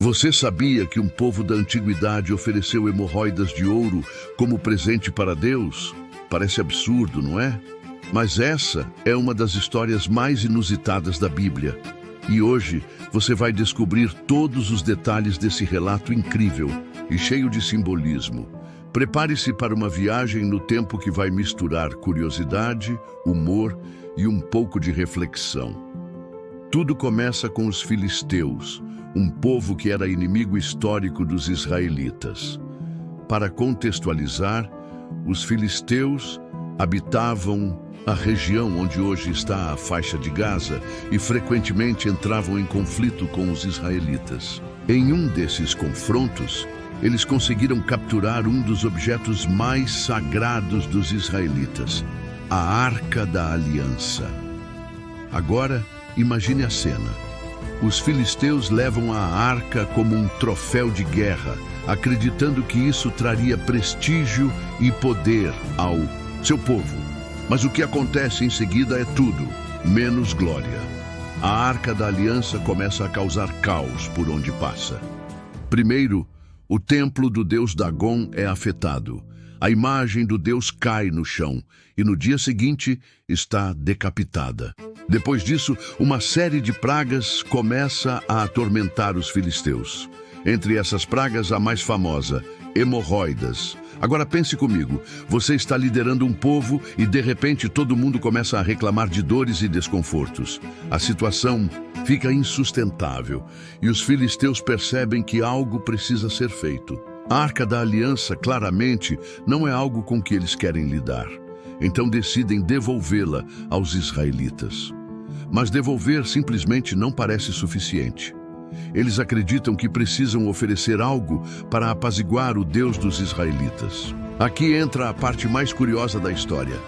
Você sabia que um povo da antiguidade ofereceu hemorroidas de ouro como presente para Deus? Parece absurdo, não é? Mas essa é uma das histórias mais inusitadas da Bíblia. E hoje você vai descobrir todos os detalhes desse relato incrível e cheio de simbolismo. Prepare-se para uma viagem no tempo que vai misturar curiosidade, humor e um pouco de reflexão. Tudo começa com os filisteus, um povo que era inimigo histórico dos israelitas. Para contextualizar, os filisteus habitavam a região onde hoje está a faixa de Gaza e frequentemente entravam em conflito com os israelitas. Em um desses confrontos, eles conseguiram capturar um dos objetos mais sagrados dos israelitas, a Arca da Aliança. Agora, imagine a cena. Os filisteus levam a arca como um troféu de guerra, acreditando que isso traria prestígio e poder ao seu povo. Mas o que acontece em seguida é tudo, menos glória. A Arca da Aliança começa a causar caos por onde passa. Primeiro, o templo do deus Dagon é afetado. A imagem do deus cai no chão e no dia seguinte está decapitada. Depois disso, uma série de pragas começa a atormentar os filisteus. Entre essas pragas, a mais famosa, hemorroidas. Agora pense comigo, você está liderando um povo e de repente todo mundo começa a reclamar de dores e desconfortos. A situação fica insustentável e os filisteus percebem que algo precisa ser feito. A Arca da Aliança, claramente, não é algo com que eles querem lidar. Então decidem devolvê-la aos israelitas. Mas devolver simplesmente não parece suficiente. Eles acreditam que precisam oferecer algo para apaziguar o Deus dos israelitas. Aqui entra a parte mais curiosa da história.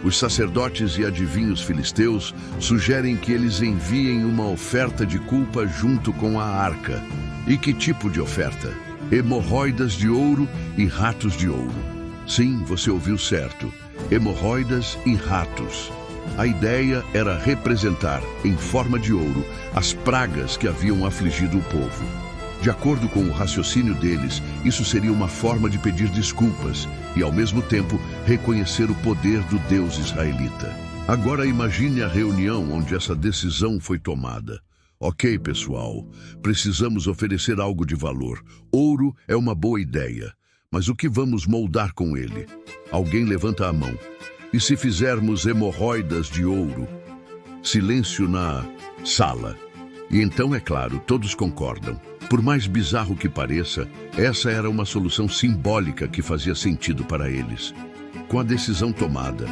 Os sacerdotes e adivinhos filisteus sugerem que eles enviem uma oferta de culpa junto com a arca. E que tipo de oferta? Hemorroidas de ouro e ratos de ouro. Sim, você ouviu certo. Hemorroidas e ratos. A ideia era representar, em forma de ouro, as pragas que haviam afligido o povo. De acordo com o raciocínio deles, isso seria uma forma de pedir desculpas e, ao mesmo tempo, reconhecer o poder do Deus israelita. Agora imagine a reunião onde essa decisão foi tomada. Ok, pessoal, precisamos oferecer algo de valor. Ouro é uma boa ideia, mas o que vamos moldar com ele? Alguém levanta a mão. E se fizermos hemorroidas de ouro? Silêncio na sala. E então, é claro, todos concordam. Por mais bizarro que pareça, essa era uma solução simbólica que fazia sentido para eles. Com a decisão tomada,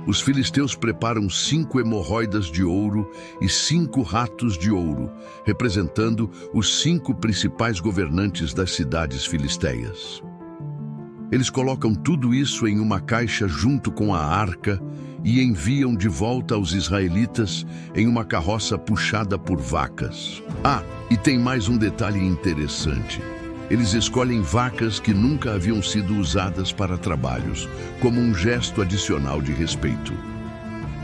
os filisteus preparam 5 hemorroidas de ouro e 5 ratos de ouro, representando os 5 principais governantes das cidades filisteias. Eles colocam tudo isso em uma caixa junto com a arca e enviam de volta aos israelitas em uma carroça puxada por vacas. Ah, e tem mais um detalhe interessante. Eles escolhem vacas que nunca haviam sido usadas para trabalhos, como um gesto adicional de respeito.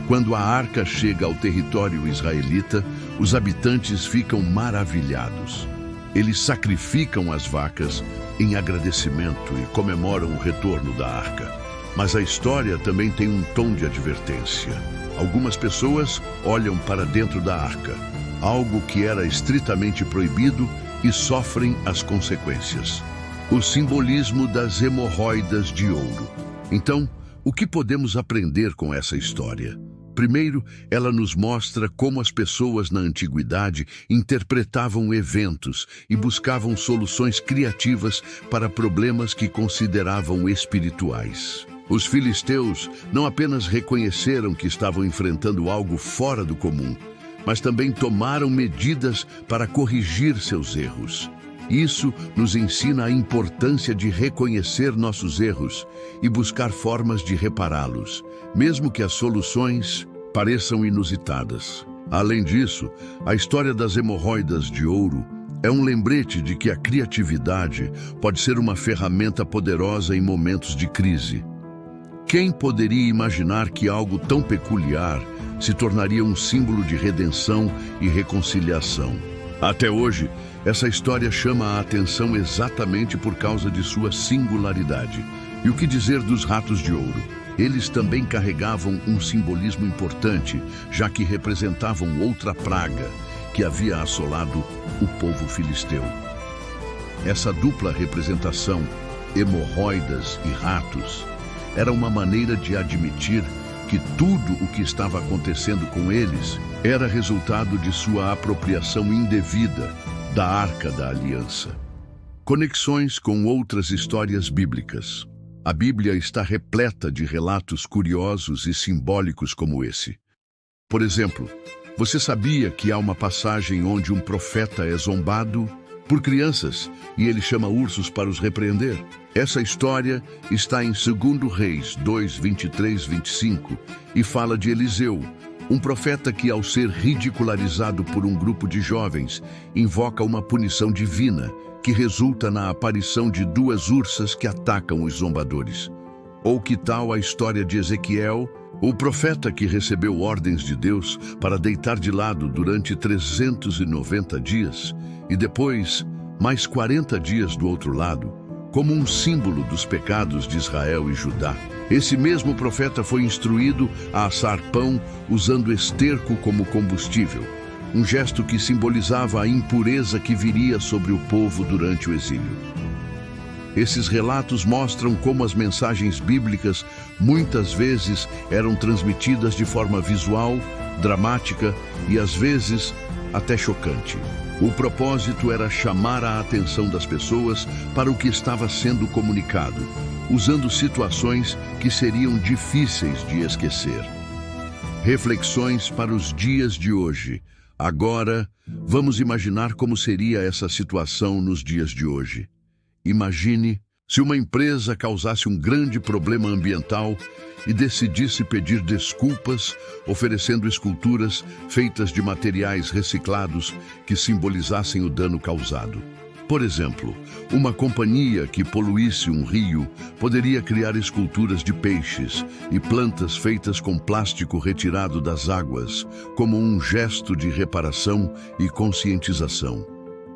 Quando a arca chega ao território israelita, os habitantes ficam maravilhados. Eles sacrificam as vacas em agradecimento e comemoram o retorno da arca. Mas a história também tem um tom de advertência. Algumas pessoas olham para dentro da arca, algo que era estritamente proibido, e sofrem as consequências. O simbolismo das hemorroidas de ouro. Então, o que podemos aprender com essa história? Primeiro, ela nos mostra como as pessoas na antiguidade interpretavam eventos e buscavam soluções criativas para problemas que consideravam espirituais. Os filisteus não apenas reconheceram que estavam enfrentando algo fora do comum, mas também tomaram medidas para corrigir seus erros. Isso nos ensina a importância de reconhecer nossos erros e buscar formas de repará-los, mesmo que as soluções pareçam inusitadas. Além disso, a história das hemorroidas de ouro é um lembrete de que a criatividade pode ser uma ferramenta poderosa em momentos de crise. Quem poderia imaginar que algo tão peculiar se tornaria um símbolo de redenção e reconciliação? Até hoje, Essa história chama a atenção exatamente por causa de sua singularidade. E o que dizer dos ratos de ouro? Eles também carregavam um simbolismo importante, já que representavam outra praga que havia assolado o povo filisteu. Essa dupla representação, hemorroidas e ratos, era uma maneira de admitir que tudo o que estava acontecendo com eles era resultado de sua apropriação indevida da Arca da Aliança. Conexões com outras histórias bíblicas. A Bíblia está repleta de relatos curiosos e simbólicos como esse. Por exemplo, você sabia que há uma passagem onde um profeta é zombado por crianças e ele chama ursos para os repreender? Essa história está em 2 Reis 2, 23, 25 e fala de Eliseu, um profeta que, ao ser ridicularizado por um grupo de jovens, invoca uma punição divina que resulta na aparição de 2 ursas que atacam os zombadores. Ou que tal a história de Ezequiel, o profeta que recebeu ordens de Deus para deitar de lado durante 390 dias e depois mais 40 dias do outro lado, como um símbolo dos pecados de Israel e Judá. Esse mesmo profeta foi instruído a assar pão usando esterco como combustível, um gesto que simbolizava a impureza que viria sobre o povo durante o exílio. Esses relatos mostram como as mensagens bíblicas muitas vezes eram transmitidas de forma visual, dramática e às vezes até chocante. O propósito era chamar a atenção das pessoas para o que estava sendo comunicado, usando situações que seriam difíceis de esquecer. Reflexões para os dias de hoje. Agora, vamos imaginar como seria essa situação nos dias de hoje. Imagine se uma empresa causasse um grande problema ambiental e decidisse pedir desculpas, oferecendo esculturas feitas de materiais reciclados que simbolizassem o dano causado. Por exemplo, uma companhia que poluísse um rio poderia criar esculturas de peixes e plantas feitas com plástico retirado das águas, como um gesto de reparação e conscientização.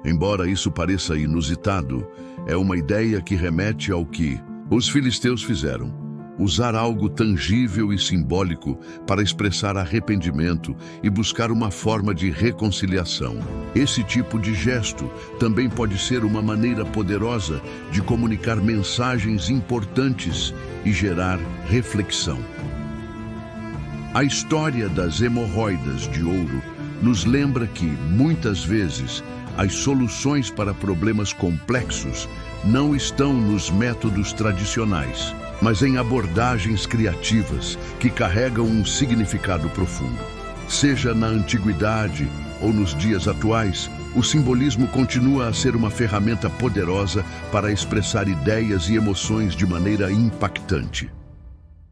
Embora isso pareça inusitado, é uma ideia que remete ao que os filisteus fizeram: usar algo tangível e simbólico para expressar arrependimento e buscar uma forma de reconciliação. Esse tipo de gesto também pode ser uma maneira poderosa de comunicar mensagens importantes e gerar reflexão. A história das hemorroidas de ouro nos lembra que, muitas vezes, as soluções para problemas complexos não estão nos métodos tradicionais, mas em abordagens criativas que carregam um significado profundo. Seja na antiguidade ou nos dias atuais, o simbolismo continua a ser uma ferramenta poderosa para expressar ideias e emoções de maneira impactante.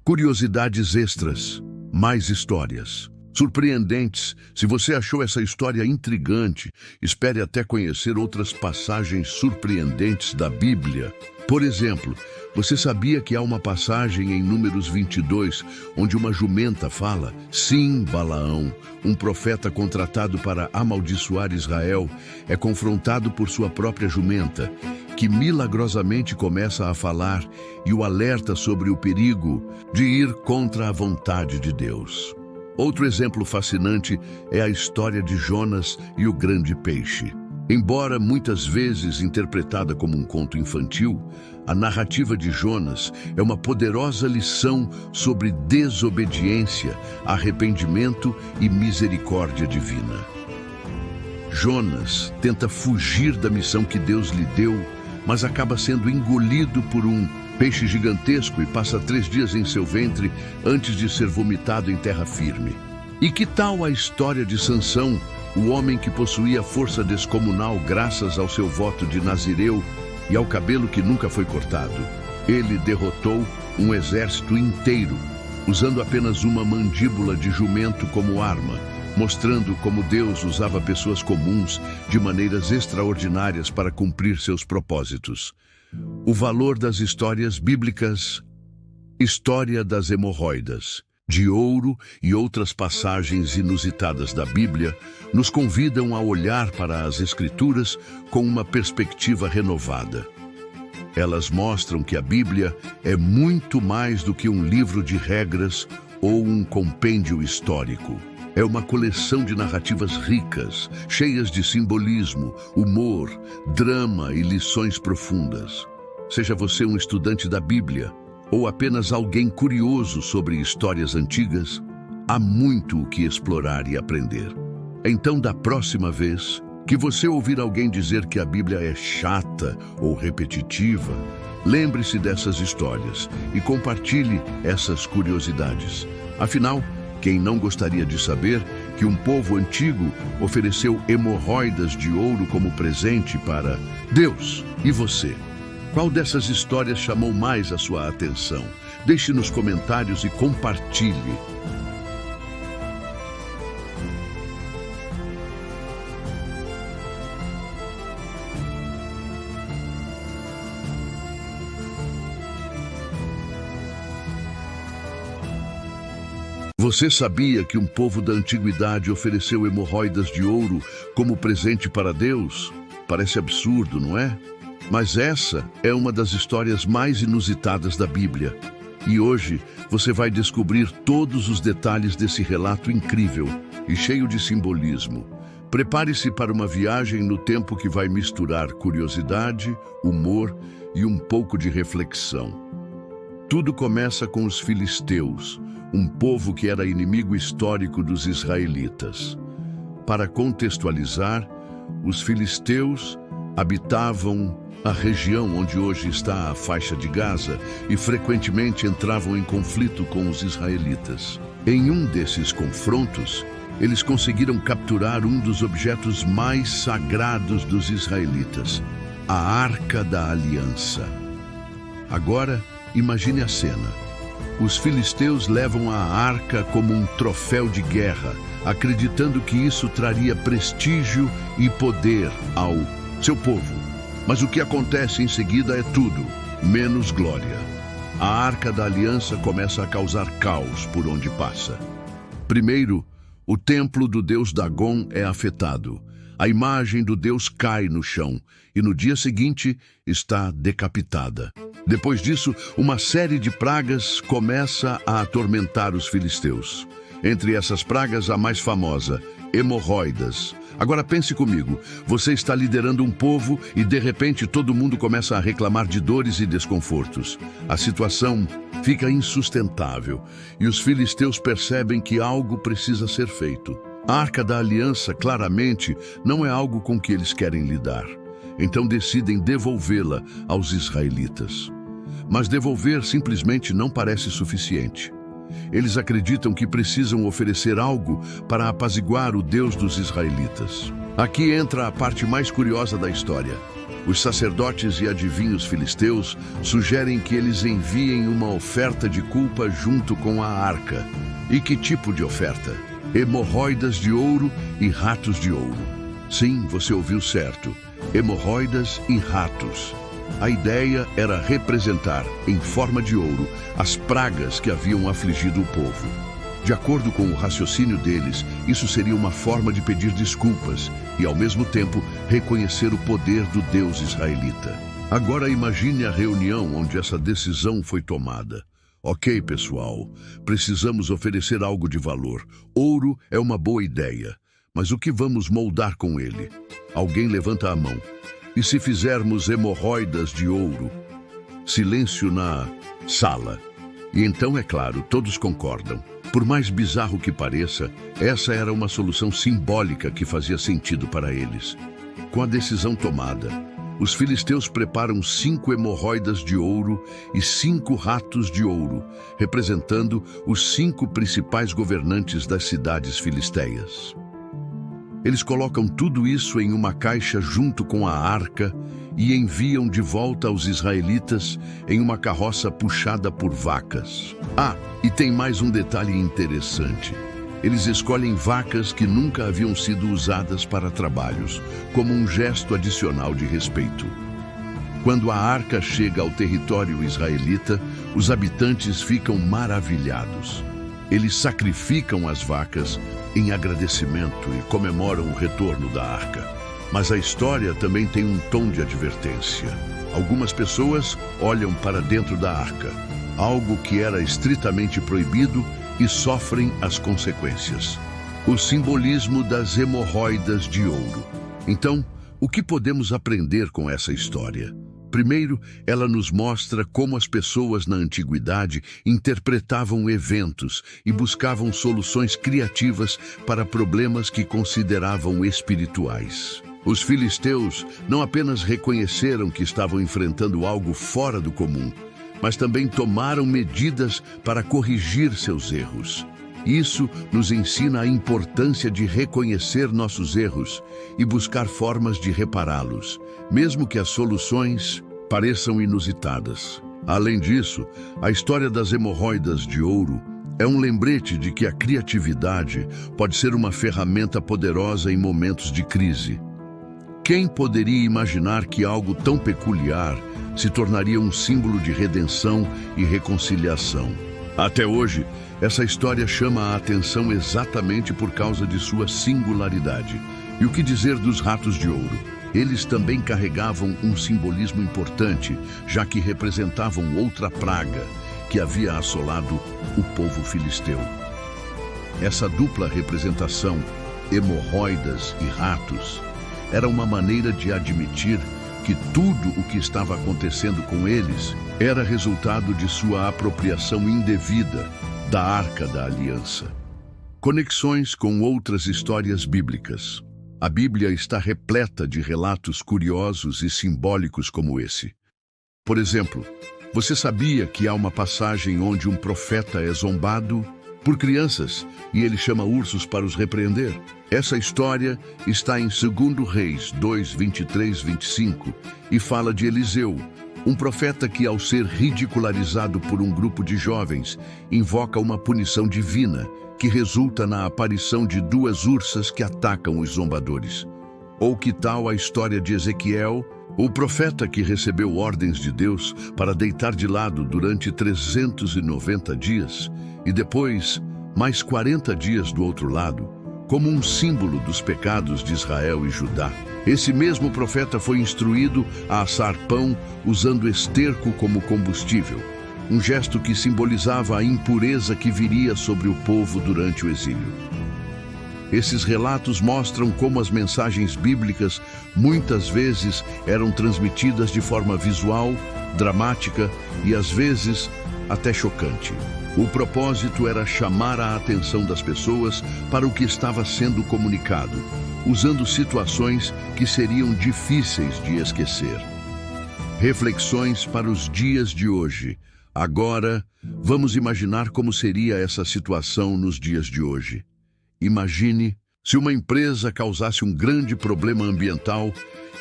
Curiosidades extras, mais histórias surpreendentes. Se você achou essa história intrigante, espere até conhecer outras passagens surpreendentes da Bíblia. Por exemplo, você sabia que há uma passagem em Números 22, onde uma jumenta fala: sim, Balaão, um profeta contratado para amaldiçoar Israel, é confrontado por sua própria jumenta, que milagrosamente começa a falar e o alerta sobre o perigo de ir contra a vontade de Deus. Outro exemplo fascinante é a história de Jonas e o grande peixe. Embora muitas vezes interpretada como um conto infantil, a narrativa de Jonas é uma poderosa lição sobre desobediência, arrependimento e misericórdia divina. Jonas tenta fugir da missão que Deus lhe deu, mas acaba sendo engolido por um peixe gigantesco e passa 3 dias em seu ventre antes de ser vomitado em terra firme. E que tal a história de Sansão, o homem que possuía força descomunal graças ao seu voto de nazireu e ao cabelo que nunca foi cortado? Ele derrotou um exército inteiro, usando apenas uma mandíbula de jumento como arma, mostrando como Deus usava pessoas comuns de maneiras extraordinárias para cumprir seus propósitos. O valor das histórias bíblicas. História das hemorroidas. de ouro e outras passagens inusitadas da Bíblia nos convidam a olhar para as Escrituras com uma perspectiva renovada. Elas mostram que a Bíblia é muito mais do que um livro de regras ou um compêndio histórico. É uma coleção de narrativas ricas, cheias de simbolismo, humor, drama e lições profundas. Seja você um estudante da Bíblia ou apenas alguém curioso sobre histórias antigas, há muito o que explorar e aprender. Então, da próxima vez que você ouvir alguém dizer que a Bíblia é chata ou repetitiva, lembre-se dessas histórias e compartilhe essas curiosidades. Afinal, quem não gostaria de saber que um povo antigo ofereceu hemorroidas de ouro como presente para Deus e você? Qual dessas histórias chamou mais a sua atenção? Deixe nos comentários e compartilhe. Você sabia que um povo da antiguidade ofereceu hemorroidas de ouro como presente para Deus? Parece absurdo, não é? Mas essa é uma das histórias mais inusitadas da Bíblia. E hoje você vai descobrir todos os detalhes desse relato incrível e cheio de simbolismo. Prepare-se para uma viagem no tempo que vai misturar curiosidade, humor e um pouco de reflexão. Tudo começa com os filisteus, um povo que era inimigo histórico dos israelitas. Para contextualizar, os filisteus habitavam a região onde hoje está a faixa de Gaza e frequentemente entravam em conflito com os israelitas. Em um desses confrontos, eles conseguiram capturar um dos objetos mais sagrados dos israelitas, a Arca da Aliança. Agora, imagine a cena. Os filisteus levam a arca como um troféu de guerra, acreditando que isso traria prestígio e poder ao seu povo. Mas o que acontece em seguida é tudo, menos glória. A Arca da Aliança começa a causar caos por onde passa. Primeiro, o templo do deus Dagon é afetado. A imagem do deus cai no chão e no dia seguinte está decapitada. Depois disso, uma série de pragas começa a atormentar os filisteus. Entre essas pragas, a mais famosa, hemorroidas. Agora pense comigo, você está liderando um povo e de repente todo mundo começa a reclamar de dores e desconfortos. A situação fica insustentável e os filisteus percebem que algo precisa ser feito. A Arca da Aliança, claramente, não é algo com que eles querem lidar. Então decidem devolvê-la aos israelitas. Mas devolver simplesmente não parece suficiente. Eles acreditam que precisam oferecer algo para apaziguar o Deus dos israelitas. Aqui entra a parte mais curiosa da história. Os sacerdotes e adivinhos filisteus sugerem que eles enviem uma oferta de culpa junto com a arca. E que tipo de oferta? Hemorroidas de ouro e ratos de ouro. Sim, você ouviu certo. Hemorroidas e ratos. A ideia era representar, em forma de ouro, as pragas que haviam afligido o povo. De acordo com o raciocínio deles, isso seria uma forma de pedir desculpas e, ao mesmo tempo, reconhecer o poder do Deus israelita. Agora imagine a reunião onde essa decisão foi tomada. Ok, pessoal, precisamos oferecer algo de valor. Ouro é uma boa ideia, mas o que vamos moldar com ele? Alguém levanta a mão. E se fizermos hemorroidas de ouro? Silêncio na sala. E então, é claro, todos concordam. Por mais bizarro que pareça, essa era uma solução simbólica que fazia sentido para eles. Com a decisão tomada, os filisteus preparam 5 hemorroidas de ouro e 5 ratos de ouro, representando os 5 principais governantes das cidades filisteias. Eles colocam tudo isso em uma caixa junto com a arca e enviam de volta aos israelitas em uma carroça puxada por vacas. Ah, e tem mais um detalhe interessante. Eles escolhem vacas que nunca haviam sido usadas para trabalhos, como um gesto adicional de respeito. Quando a arca chega ao território israelita, os habitantes ficam maravilhados. Eles sacrificam as vacas em agradecimento e comemoram o retorno da arca. Mas a história também tem um tom de advertência. Algumas pessoas olham para dentro da arca, algo que era estritamente proibido, e sofrem as consequências. O simbolismo das hemorroidas de ouro. Então, o que podemos aprender com essa história? Primeiro, ela nos mostra como as pessoas na antiguidade interpretavam eventos e buscavam soluções criativas para problemas que consideravam espirituais. Os filisteus não apenas reconheceram que estavam enfrentando algo fora do comum, mas também tomaram medidas para corrigir seus erros. Isso nos ensina a importância de reconhecer nossos erros e buscar formas de repará-los, mesmo que as soluções pareçam inusitadas. Além disso, a história das hemorroidas de ouro é um lembrete de que a criatividade pode ser uma ferramenta poderosa em momentos de crise. Quem poderia imaginar que algo tão peculiar se tornaria um símbolo de redenção e reconciliação? Até hoje, essa história chama a atenção exatamente por causa de sua singularidade. E o que dizer dos ratos de ouro? Eles também carregavam um simbolismo importante, já que representavam outra praga que havia assolado o povo filisteu. Essa dupla representação, hemorroidas e ratos, era uma maneira de admitir que tudo o que estava acontecendo com eles era resultado de sua apropriação indevida da Arca da Aliança. Conexões com outras histórias bíblicas. A Bíblia está repleta de relatos curiosos e simbólicos como esse. Por exemplo, você sabia que há uma passagem onde um profeta é zombado por crianças e ele chama ursos para os repreender? Essa história está em 2 Reis 2, 23, 25 e fala de Eliseu, um profeta que, ao ser ridicularizado por um grupo de jovens, invoca uma punição divina que resulta na aparição de 2 ursas que atacam os zombadores. Ou que tal a história de Ezequiel, o profeta que recebeu ordens de Deus para deitar de lado durante 390 dias e depois mais 40 dias do outro lado, como um símbolo dos pecados de Israel e Judá. Esse mesmo profeta foi instruído a assar pão usando esterco como combustível, um gesto que simbolizava a impureza que viria sobre o povo durante o exílio. Esses relatos mostram como as mensagens bíblicas muitas vezes eram transmitidas de forma visual, dramática e às vezes até chocante. O propósito era chamar a atenção das pessoas para o que estava sendo comunicado, usando situações que seriam difíceis de esquecer. Reflexões para os dias de hoje. Agora, vamos imaginar como seria essa situação nos dias de hoje. Imagine se uma empresa causasse um grande problema ambiental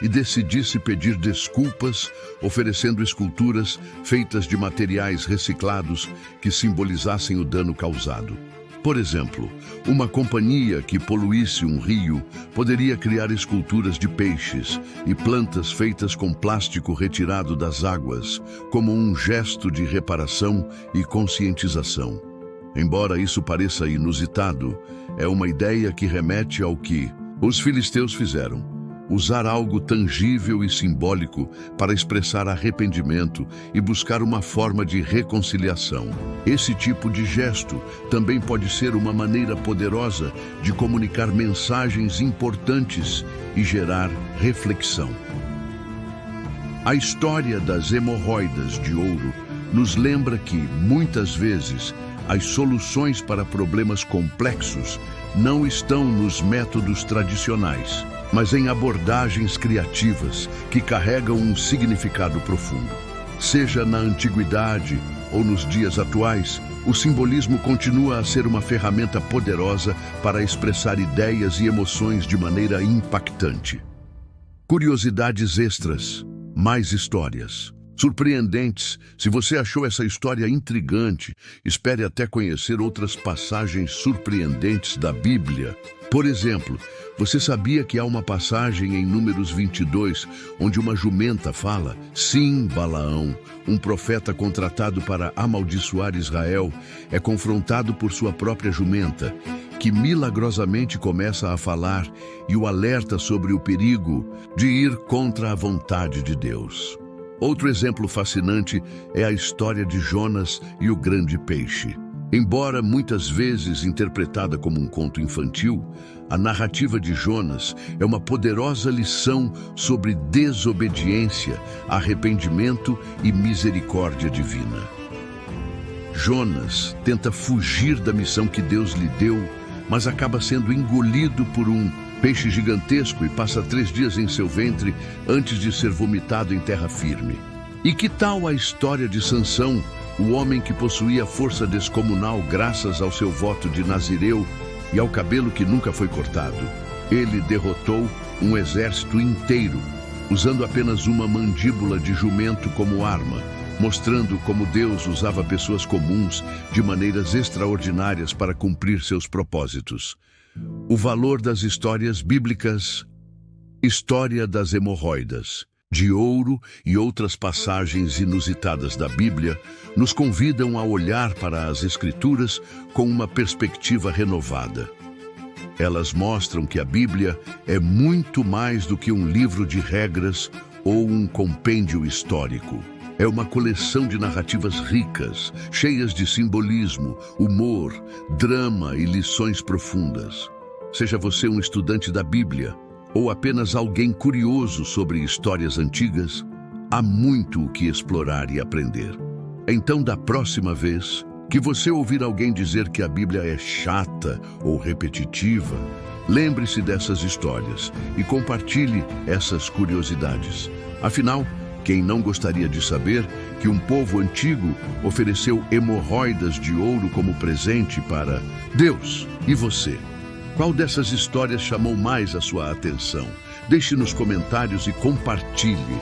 e decidisse pedir desculpas, oferecendo esculturas feitas de materiais reciclados que simbolizassem o dano causado. Por exemplo, uma companhia que poluísse um rio poderia criar esculturas de peixes e plantas feitas com plástico retirado das águas, como um gesto de reparação e conscientização. Embora isso pareça inusitado, é uma ideia que remete ao que os filisteus fizeram. Usar algo tangível e simbólico para expressar arrependimento e buscar uma forma de reconciliação. Esse tipo de gesto também pode ser uma maneira poderosa de comunicar mensagens importantes e gerar reflexão. A história das hemorroidas de ouro nos lembra que, muitas vezes, as soluções para problemas complexos não estão nos métodos tradicionais, mas em abordagens criativas que carregam um significado profundo. Seja na antiguidade ou nos dias atuais, o simbolismo continua a ser uma ferramenta poderosa para expressar ideias e emoções de maneira impactante. Curiosidades extras, mais histórias. Surpreendentes. Se você achou essa história intrigante, espere até conhecer outras passagens surpreendentes da Bíblia. Por exemplo, você sabia que há uma passagem em Números 22, onde uma jumenta fala: sim, Balaão, um profeta contratado para amaldiçoar Israel, é confrontado por sua própria jumenta, que milagrosamente começa a falar e o alerta sobre o perigo de ir contra a vontade de Deus. Outro exemplo fascinante é a história de Jonas e o grande peixe. Embora muitas vezes interpretada como um conto infantil, a narrativa de Jonas é uma poderosa lição sobre desobediência, arrependimento e misericórdia divina. Jonas tenta fugir da missão que Deus lhe deu, mas acaba sendo engolido por um peixe gigantesco e passa 3 dias em seu ventre antes de ser vomitado em terra firme. E que tal a história de Sansão, o homem que possuía força descomunal graças ao seu voto de nazireu e ao cabelo que nunca foi cortado? Ele derrotou um exército inteiro, usando apenas uma mandíbula de jumento como arma, mostrando como Deus usava pessoas comuns de maneiras extraordinárias para cumprir seus propósitos. O valor das histórias bíblicas. História das hemorroidas de ouro e outras passagens inusitadas da Bíblia nos convidam a olhar para as Escrituras com uma perspectiva renovada. Elas mostram que a Bíblia é muito mais do que um livro de regras ou um compêndio histórico. É uma coleção de narrativas ricas, cheias de simbolismo, humor, drama e lições profundas. Seja você um estudante da Bíblia ou apenas alguém curioso sobre histórias antigas, há muito o que explorar e aprender. Então, da próxima vez que você ouvir alguém dizer que a Bíblia é chata ou repetitiva, lembre-se dessas histórias e compartilhe essas curiosidades. Afinal, quem não gostaria de saber que um povo antigo ofereceu hemorroidas de ouro como presente para Deus? E você? Qual dessas histórias chamou mais a sua atenção? Deixe nos comentários e compartilhe.